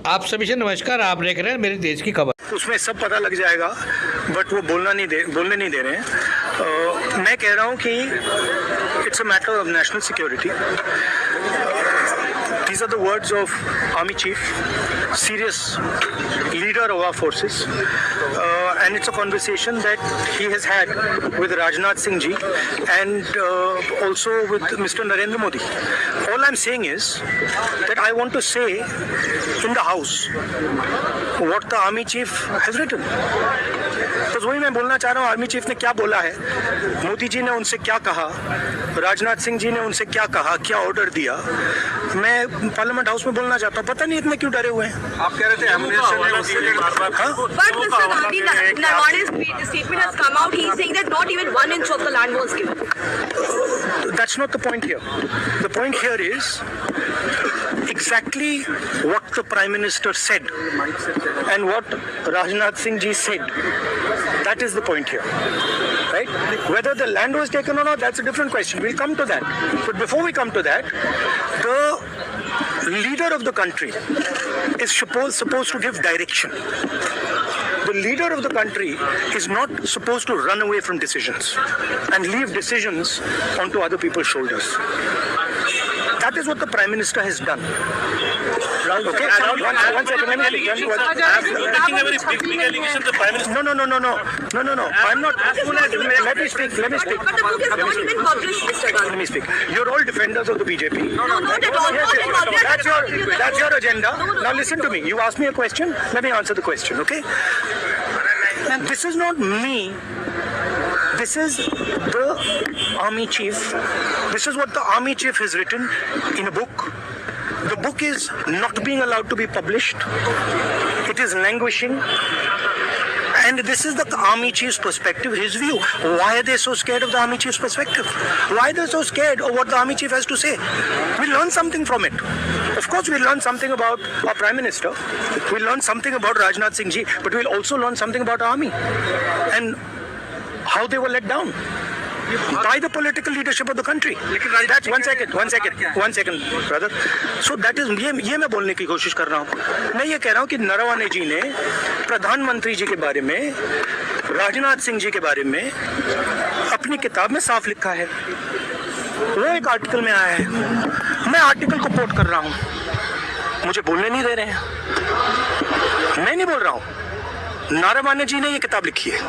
आप सभी से नमस्कार। आप देख रहे हैं मेरे देश की खबर। उसमें सब पता लग जाएगा, बट वो बोलने नहीं दे रहे हैं। मैं कह रहा हूँ कि it's a matter of national security. These are the words of Army Chief, serious leader of our forces, and it's a conversation that he has had with Rajnath Singh ji and also with Mr. Narendra Modi. All I'm saying is that I want to say in the House what the Army Chief has written. तो वही मैं बोलना चाह रहा हूँ, army chief ने क्या बोला है, मोदी जी ने उनसे क्या कहा, राजनाथ सिंह जी ने उनसे क्या कहा, क्या ऑर्डर दिया। मैं पार्लियामेंट हाउस में बोलना चाहता हूँ, पता नहीं इतने क्यों डरे हुए हैं। आप कह रहे थे That's not the point here. The point here is exactly what the Prime Minister said and what Rajnath Singh ji said. That is the point here, right? Whether the land was taken or not, that's a different question. We'll come to that. But before we come to that, the leader of the country is supposed to give direction. The leader of the country is not supposed to run away from decisions and leave decisions onto other people's shoulders. That is what the Prime Minister has done. Okay, one second. Let me making a very big allegation. The Prime Minister. No. I'm not. Let me speak. Let me speak. You're all defenders of the BJP. That's your agenda. Now listen to me. You asked me a question. Let me answer the question. Okay. And this is not me. This is the Army Chief. This is what the Army Chief has written in a book. The book is not being allowed to be published. It is languishing. And this is the Army Chief's perspective, his view. Why are they so scared of the Army Chief's perspective? Why are they so scared of what the Army Chief has to say? We learn something from it. Of course, we'll learn something about our Prime Minister. We'll learn something about Rajnath Singh ji. But we'll also learn something about our Army. And how they were let down by the political leadership of the country. That's one second, brother. So that is ये मैं बोलने की कोशिश कर रहा हूँ। मैं ये कह रहा हूँ कि नरवणे जी ने प्रधानमंत्री जी के बारे में, राजनाथ सिंह जी के बारे में अपनी किताब में साफ लिखा है। वो एक आर्टिकल में आया है। मैं आर्टिकल को कोट कर रहा हूँ, मुझे बोलने नहीं दे रहे हैं। मैं नहीं बोल रहा हूँ, नरवणे जी ने ये किताब लिखी है।